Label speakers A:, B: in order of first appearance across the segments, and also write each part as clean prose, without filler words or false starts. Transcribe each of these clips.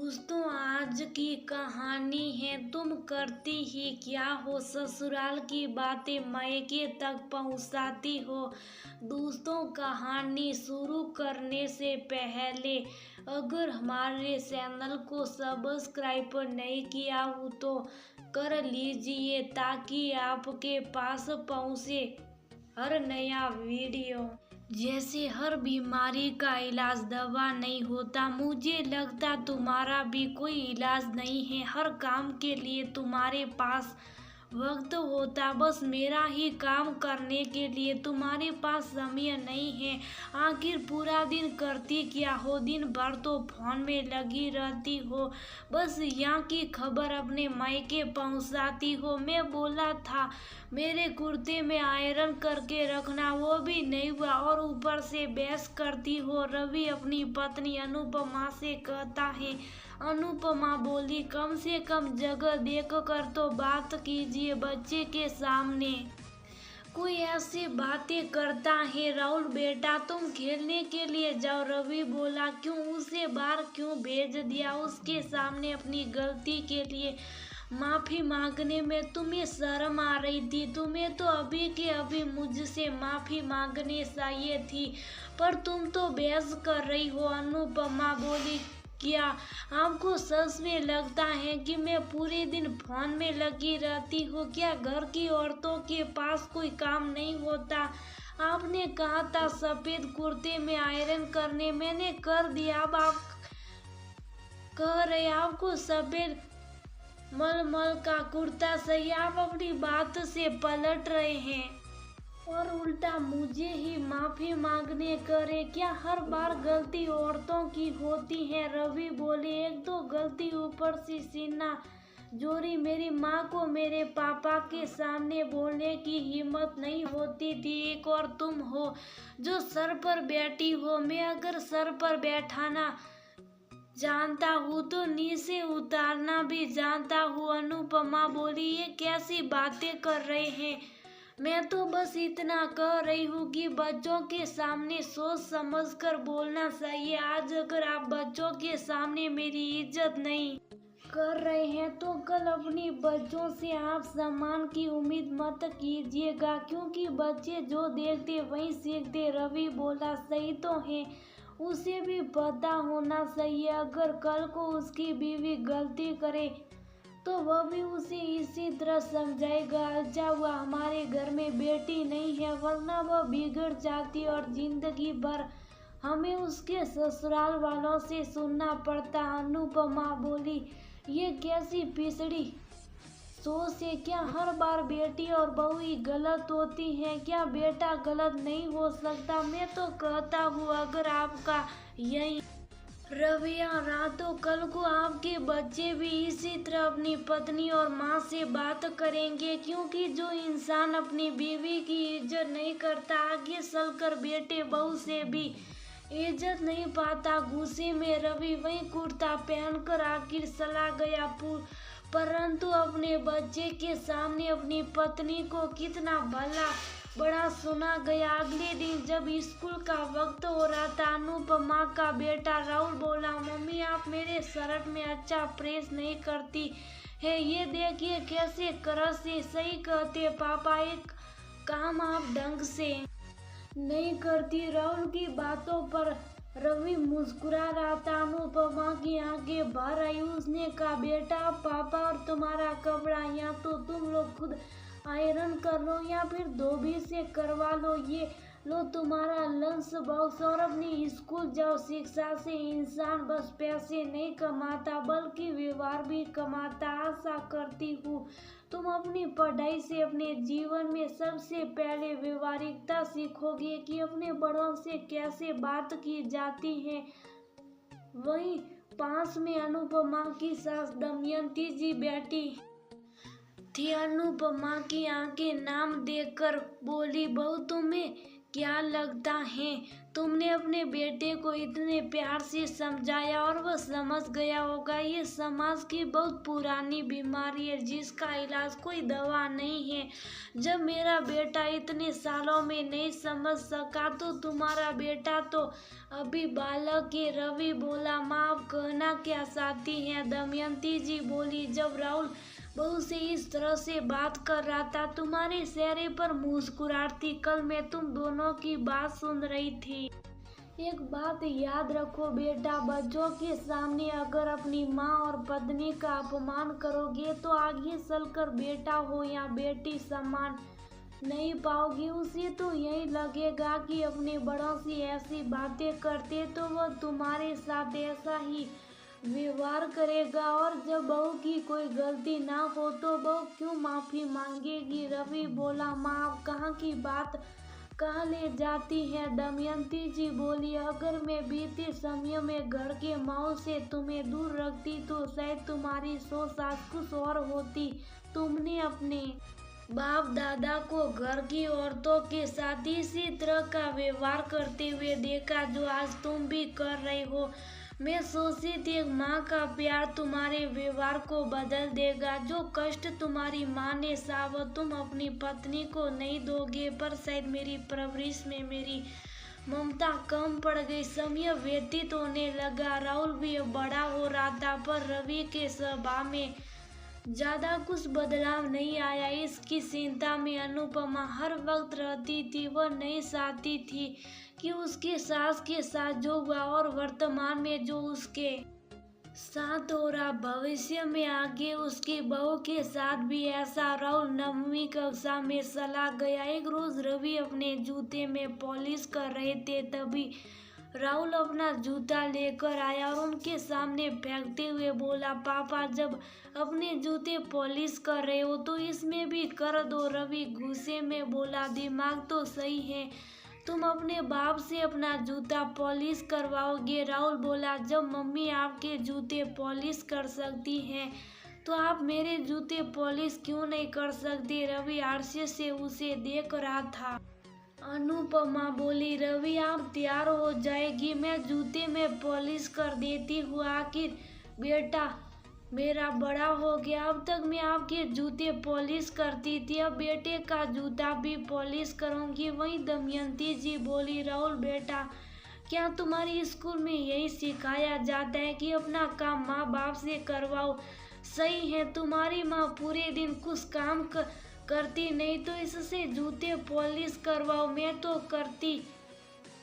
A: दोस्तों, आज की कहानी है तुम करती ही क्या हो। ससुराल की बातें मायके तक पहुंचाती हो। दोस्तों, कहानी शुरू करने से पहले अगर हमारे चैनल को सब्सक्राइब नहीं किया हो तो कर लीजिए ताकि आपके पास पहुंचे हर नया वीडियो। जैसे हर बीमारी का इलाज दवा नहीं होता, मुझे लगता तुम्हारा भी कोई इलाज नहीं है। हर काम के लिए तुम्हारे पास वक्त होता, बस मेरा ही काम करने के लिए तुम्हारे पास समय नहीं है। आखिर पूरा दिन करती क्या हो? दिन भर तो फोन में लगी रहती हो, बस यहाँ की खबर अपने मायके पहुँचाती हो। मैं बोला था मेरे कुर्ते में आयरन करके रखना, वो भी नहीं हुआ और ऊपर से बहस करती हो। रवि अपनी पत्नी अनुपमा से कहता है। अनुपमा बोली, कम से कम जगह देख कर तो बात कीजिए बच्चे के सामने। कोई ऐसी बातें करता है। राहुल बेटा, तुम खेलने के लिए जाओ। रवि बोला, क्यों? उसे बाहर क्यों भेज दिया? उसके सामने अपनी गलती के लिए माफी मांगने में तुम्हें शर्म आ रही थी। तुम्हें तो अभी के अभी मुझसे माफी मांगनी चाहिए थी, पर तुम तो बहस कर रही हो। अनुपमा बोली, क्या आपको सच में लगता है कि मैं पूरे दिन फोन में लगी रहती हूँ? क्या घर की औरतों के पास कोई काम नहीं होता? आपने कहा था सफेद कुर्ते में आयरन करने, मैंने कर दिया। अब आप कह रहे आपको सफेद मलमल का कुर्ता सही। आप अपनी बात से पलट रहे हैं और उल्टा मुझे ही माफी मांगने करे। क्या हर बार गलती औरतों की होती है? रवि बोले, एक दो गलती ऊपर से सीना जोरी। मेरी माँ को मेरे पापा के सामने बोलने की हिम्मत नहीं होती थी। एक और तुम हो जो सर पर बैठी हो। मैं अगर सर पर बैठाना जानता हूँ तो नीचे उतारना भी जानता हूँ। अनुपमा बोली, ये कैसी बातें कर रहे हैं? मैं तो बस इतना कह रही हूँ कि बच्चों के सामने सोच समझ कर बोलना चाहिए। आज अगर आप बच्चों के सामने मेरी इज्जत नहीं कर रहे हैं तो कल अपनी बच्चों से आप सम्मान की उम्मीद मत कीजिएगा, क्योंकि बच्चे जो देखते वही सीखते। रवि बोला, सही तो है, उसे भी पता होना चाहिए अगर कल को उसकी बीवी गलती करे तो वह भी उसे इसी तरह समझाएगा। अच्छा हुआ हमारे घर में बेटी नहीं है, वरना वह बिगड़ जाती और जिंदगी भर हमें उसके ससुराल वालों से सुनना पड़ता। अनुपमा बोली, ये कैसी पिछड़ी सोच है? क्या हर बार बेटी और बहू ही गलत होती हैं? क्या बेटा गलत नहीं हो सकता? मैं तो कहता हूँ अगर आपका यही रवैया रहा तो कल को आपके बच्चे भी इसी तरह अपनी पत्नी और माँ से बात करेंगे, क्योंकि जो इंसान अपनी बीवी की इज्जत नहीं करता आगे चलकर बेटे बहू से भी इज्जत नहीं पाता। गुस्से में रवि वही कुर्ता पहनकर आखिर चला गया, परंतु अपने बच्चे के सामने अपनी पत्नी को कितना भला बड़ा सुना गया। अगले दिन जब स्कूल का वक्त हो रहा था, अनुपमा का बेटा राहुल बोला, मम्मी आप मेरे शर्ट में अच्छा प्रेस नहीं करती है, ये देखिए कैसे करस से। सही कहते पापा, एक काम आप ढंग से नहीं करती। राहुल की बातों पर रवि मुस्कुरा रहा था। अनुपमा की आंखें भर आई। उसने कहा, बेटा पापा और तुम्हारा कपड़ा या तो तुम लोग खुद आयरन कर लो या फिर धोबी से करवा लो। ये लो तुम्हारा लंच बॉक्स और अपनी स्कूल जाओ। शिक्षा से इंसान बस पैसे नहीं कमाता बल्कि व्यवहार भी कमाता। आशा करती हूँ तुम अपनी पढ़ाई से अपने जीवन में सबसे पहले व्यवहारिकता सीखोगे कि अपने बड़ों से कैसे बात की जाती है। वहीं पास में अनुपमा की सास दमयंती जी बैठी थी। अनुपमा की आंखें नाम देखकर बोली, बहू तुम्हें क्या लगता है तुमने अपने बेटे को इतने प्यार से समझाया और वह समझ गया होगा? ये समाज की बहुत पुरानी बीमारी है जिसका इलाज कोई दवा नहीं है। जब मेरा बेटा इतने सालों में नहीं समझ सका तो तुम्हारा बेटा तो अभी बालक है। रवि बोला। माँ आप कहना क्या चाहती हैं? दमयंती जी बोली। जब राहुल बहू से इस तरह से बात कर रहा था तुम्हारे चेहरे पर मुस्कुराहट थी। कल मैं तुम दोनों की बात सुन रही थी। एक बात याद रखो बेटा, बच्चों के सामने अगर अपनी माँ और पत्नी का अपमान करोगे तो आगे चलकर बेटा हो या बेटी सम्मान नहीं पाओगे। उसे तो यही लगेगा कि अपने बड़ों से ऐसी बातें करते तो वह तुम्हारे साथ ऐसा ही व्यवहार करेगा। और जब बहू की कोई गलती ना हो तो बहू क्यों माफी मांगेगी? रवि बोला। माँ आप कहाँ की बात कहाँ ले जाती हैं? दमयंती जी बोली। अगर मैं बीते समय में घर के माहौल से तुम्हें दूर रखती तो शायद तुम्हारी सोच आज कुछ और होती। तुमने अपने बाप दादा को घर की औरतों के साथ इसी तरह का व्यवहार करते हुए देखा जो आज तुम भी कर रहे हो। मैं सोची थी माँ का प्यार तुम्हारे व्यवहार को बदल देगा। जो कष्ट तुम्हारी माँ ने सहा वो तुम अपनी पत्नी को नहीं दोगे, पर शायद मेरी परवरिश में मेरी ममता कम पड़ गई। समय व्यतीत होने लगा। राहुल भी बड़ा हो रहा था पर रवि के स्वभाव में ज्यादा कुछ बदलाव नहीं आया। इसकी चिंता में अनुपमा हर वक्त रहती थी। वह नहीं चाहती थी कि उसके सास के साथ जो हुआ और वर्तमान में जो उसके साथ हो रहा भविष्य में आगे उसकी बहू के साथ भी ऐसा। राहुल 9वीं कक्षा में चला गया। एक रोज रवि अपने जूते में पॉलिश कर रहे थे, तभी राहुल अपना जूता लेकर आया और उनके सामने फेंकते हुए बोला, पापा जब अपने जूते पॉलिश कर रहे हो तो इसमें भी कर दो। रवि गुस्से में बोला, दिमाग तो सही है, तुम अपने बाप से अपना जूता पॉलिश करवाओगे? राहुल बोला, जब मम्मी आपके जूते पॉलिश कर सकती हैं तो आप मेरे जूते पॉलिश क्यों नहीं कर सकती? रवि आश्चर्य से उसे देख रहा था। अनुपमा बोली, रवि आप तैयार हो जाएगी, मैं जूते में पॉलिश कर देती हूँ। आखिर बेटा मेरा बड़ा हो गया। अब तक मैं आपके जूते पॉलिश करती थी, अब बेटे का जूता भी पॉलिश करूंगी। वहीं दमयंती जी बोली, राहुल बेटा क्या तुम्हारी स्कूल में यही सिखाया जाता है कि अपना काम माँ बाप से करवाओ? सही है, तुम्हारी माँ पूरे दिन कुछ काम करती नहीं तो इससे जूते पॉलिश करवाओ। मैं तो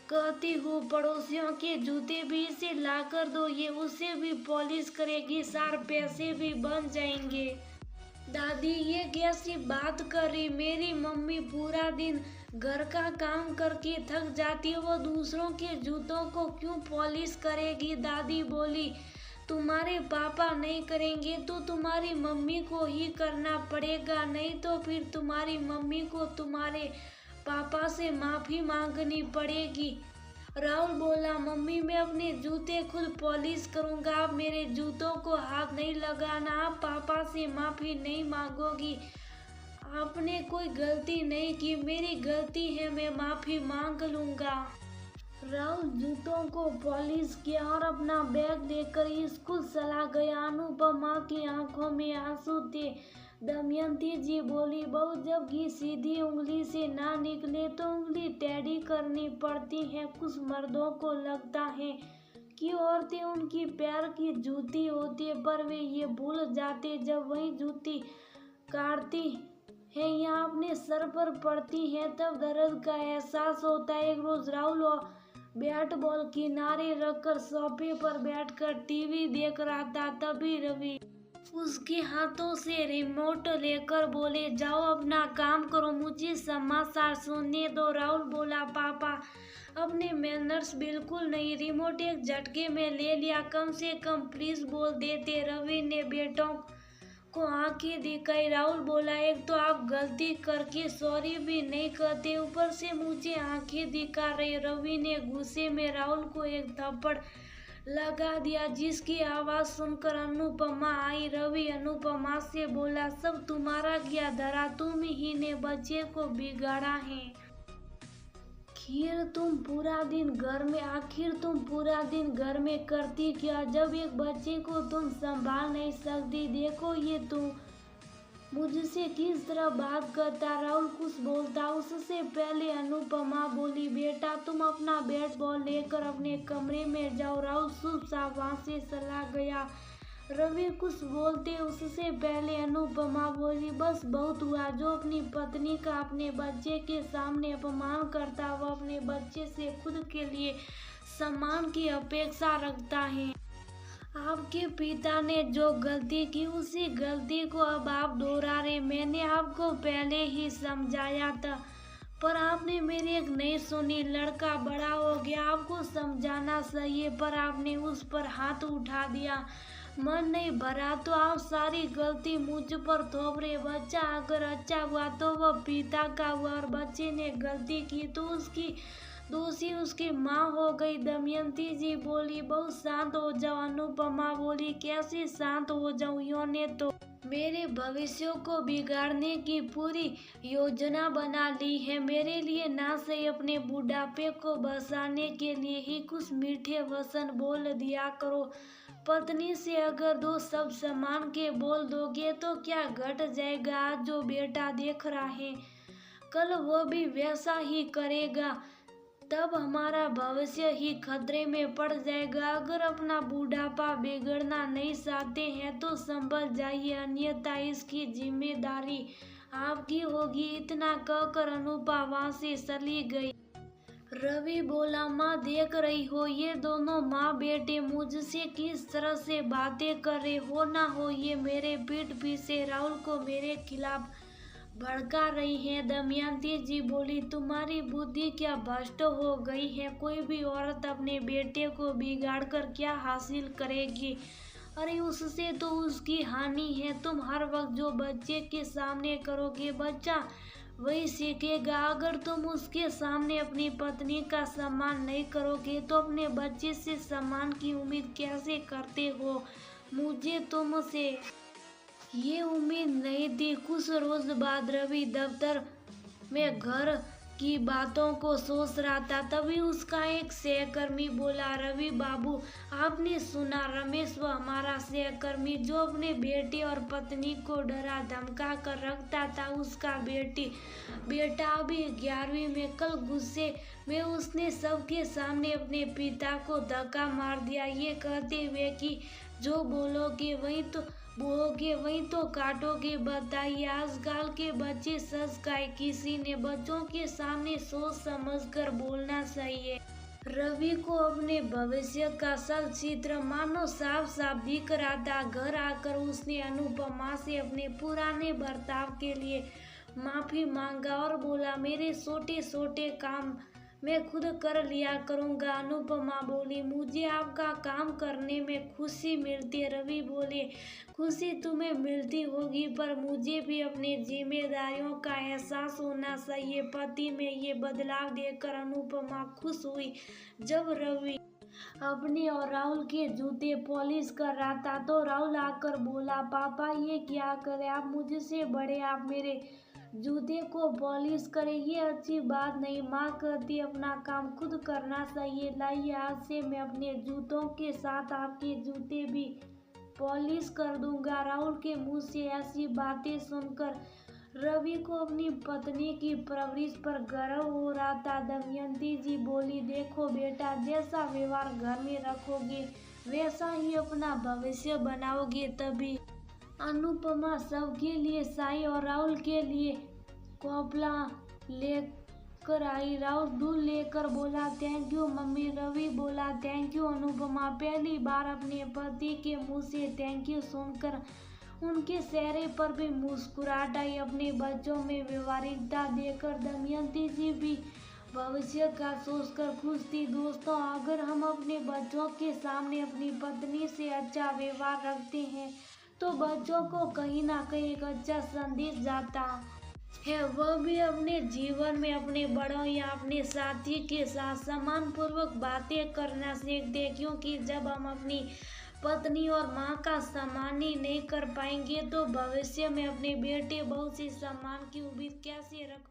A: कहती हूँ पड़ोसियों के जूते भी इसे ला कर दो, ये उसे भी पॉलिश करेगी, 4 पैसे भी बन जाएंगे। दादी ये कैसी बात कर रही? मेरी मम्मी पूरा दिन घर का काम करके थक जाती है, वो दूसरों के जूतों को क्यों पॉलिश करेगी? दादी बोली, तुम्हारे पापा नहीं करेंगे तो तुम्हारी मम्मी को ही करना पड़ेगा, नहीं तो फिर तुम्हारी मम्मी को तुम्हारे पापा से माफी मांगनी पड़ेगी। राहुल बोला, मम्मी मैं अपने जूते खुद पॉलिश करूंगा, आप मेरे जूतों को हाथ नहीं लगाना। आप पापा से माफी नहीं मांगोगी, आपने कोई गलती नहीं की, मेरी गलती है, मैं माफी मांग लूंगा। राहुल जूतों को पॉलिश किया और अपना बैग लेकर स्कूल चला गया। अनुपमा की आंखों में आंसू थे। दमयंती जी बोली, बहू जब घी सीधी उंगली से ना निकले तो उंगली टेढ़ी करनी पड़ती है। कुछ मर्दों को लगता है कि औरतें उनकी पैर की जूती होती है, पर वे ये भूल जाते जब वही जूती काटती है या अपने सर पर पड़ती है तब दर्द का एहसास होता है। एक रोज राहुल बैट बॉल किनारे रखकर सोफे पर बैठकर टीवी देख रहा था, तभी रवि उसके हाथों से रिमोट लेकर बोले, जाओ अपना काम करो, मुझे समाचार सुनने दो। राहुल बोला, पापा अपने मैनर्स बिल्कुल नहीं। रिमोट एक झटके में ले लिया, कम से कम प्लीज बोल देते। रवि ने बेटों को आंखें दिखाई। राहुल बोला, एक तो आप गलती करके सॉरी भी नहीं कहते, ऊपर से मुझे आंखें दिखा रहे। रवि ने गुस्से में राहुल को एक थप्पड़ लगा दिया, जिसकी आवाज सुनकर अनुपमा आई। रवि अनुपमा से बोला, सब तुम्हारा क्या धरा, तुम ही ने बच्चे को बिगाड़ा है। आखिर तुम पूरा दिन घर में करती क्या, जब एक बच्चे को तुम संभाल नहीं सकती। देखो ये तुम मुझसे किस तरह बात करता। राहुल कुछ बोलता उससे पहले अनुपमा बोली, बेटा तुम अपना बैट बॉल लेकर अपने कमरे में जाओ। राहुल चुपचाप वहां से चला गया। रवि कुछ बोलते उससे पहले अनुपमा बोली, बस बहुत हुआ। जो अपनी पत्नी का अपने बच्चे के सामने अपमान करता वह अपने बच्चे से खुद के लिए सम्मान की अपेक्षा रखता है। आपके पिता ने जो गलती की उसी गलती को अब आप दोहरा रहे। मैंने आपको पहले ही समझाया था पर आपने मेरी एक नहीं सुनी। लड़का बड़ा हो गया, आपको समझाना चाहिए पर आपने उस पर हाथ उठा दिया। मन नहीं भरा तो आप सारी गलती मुझ पर थोप रहे। बच्चा अगर अच्छा हुआ तो वह पिता का हुआ और बच्चे ने गलती की तो उसकी दोषी उसकी माँ हो गई। दमयंती जी बोली, बहुत शांत हो जाओ। अनुपमा बोली, कैसे शांत हो जाऊं, इन्होंने तो मेरे भविष्य को बिगाड़ने की पूरी योजना बना ली है। मेरे लिए ना सही अपने बुढ़ापे को बचाने के लिए ही कुछ मीठे वचन बोल दिया करो। पत्नी से अगर दो शब्द सम्मान के बोल दोगे तो क्या घट जाएगा। आज जो बेटा देख रहा है कल वो भी वैसा ही करेगा, तब हमारा भविष्य ही खतरे में पड़ जाएगा। अगर अपना बुढ़ापा बिगड़ना नहीं चाहते हैं तो संभल जाइए, अन्यथा इसकी जिम्मेदारी आपकी होगी। इतना कहकर अनुपमा वहां से चली गई। रवि बोला, माँ देख रही हो ये दोनों माँ बेटे मुझसे किस तरह से बातें कर रहे हो ना हो। ये मेरे पीठ पीछे राहुल को मेरे खिलाफ भड़का रही है। दमयंती जी बोली, तुम्हारी बुद्धि क्या भ्रष्ट हो गई है। कोई भी औरत अपने बेटे को बिगाड़ कर क्या हासिल करेगी। अरे उससे तो उसकी हानि है। तुम हर वक्त जो बच्चे के सामने करोगे बच्चा वही सीखेगा। अगर तुम उसके सामने अपनी पत्नी का सम्मान नहीं करोगे तो अपने बच्चे से सम्मान की उम्मीद कैसे करते हो। मुझे तुमसे ये उम्मीद नहीं थी। कुछ रोज बाद रवि दफ्तर में घर की बातों को सोच रहा था, तभी उसका एक सहकर्मी बोला, रवि बाबू आपने सुना, रमेश वो हमारा सहकर्मी जो अपने बेटे और पत्नी को डरा धमका कर रखता था, उसका बेटा अभी 11वीं में। कल गुस्से में उसने सबके सामने अपने पिता को धक्का मार दिया, ये कहते हुए कि जो बोलोगे वही तो काटोगे। बताइए आजकल के बच्चे सच का किसी ने बच्चों के सामने सोच समझ कर बोलना चाहिए। रवि को अपने भविष्य का सब चित्र मानो साफ साफ दिख रहा था। घर आकर उसने अनुपमा से अपने पुराने बर्ताव के लिए माफी मांगा और बोला, मेरे छोटे छोटे काम मैं खुद कर लिया करूँगा। अनुपमा बोली, मुझे आपका काम करने में खुशी मिलती है। रवि बोले, खुशी तुम्हें मिलती होगी पर मुझे भी अपनी जिम्मेदारियों का एहसास होना चाहिए। पति में ये बदलाव देखकर अनुपमा खुश हुई। जब रवि अपने और राहुल के जूते पॉलिश कर रहा था तो राहुल आकर बोला, पापा ये क्या करे, आप मुझसे बड़े, आप मेरे जूते को पॉलिश करें, ये अच्छी बात नहीं। माँ कहती अपना काम खुद करना चाहिए। लाइए आज से मैं अपने जूतों के साथ आपके जूते भी पॉलिश कर दूंगा। राहुल के मुंह से ऐसी बातें सुनकर रवि को अपनी पत्नी की परवरिश पर गर्व हो रहा था। दमयंती जी बोली, देखो बेटा, जैसा व्यवहार घर में रखोगे वैसा ही अपना भविष्य बनाओगे। तभी अनुपमा सबके लिए चाय और राहुल के लिए कोपला लेकर आई। राहुल दूध लेकर बोला, थैंक यू मम्मी। रवि बोला, थैंक यू अनुपमा। पहली बार अपने पति के मुंह से थैंक यू सुनकर उनके चेहरे पर भी मुस्कुराहट आई। अपने बच्चों में व्यवहारिकता देखकर दमयंती जी भी भविष्य का सोचकर खुश थी। दोस्तों, अगर हम अपने बच्चों के सामने अपनी पत्नी से अच्छा व्यवहार रखते हैं तो बच्चों को कहीं ना कहीं एक अच्छा संदेश जाता है। वह भी अपने जीवन में अपने बड़ों या अपने साथी के साथ सम्मान पूर्वक बातें करना सीखते, क्योंकि जब हम अपनी पत्नी और माँ का सम्मान ही नहीं कर पाएंगे तो भविष्य में अपने बेटे बहू से सम्मान की उम्मीद कैसे रख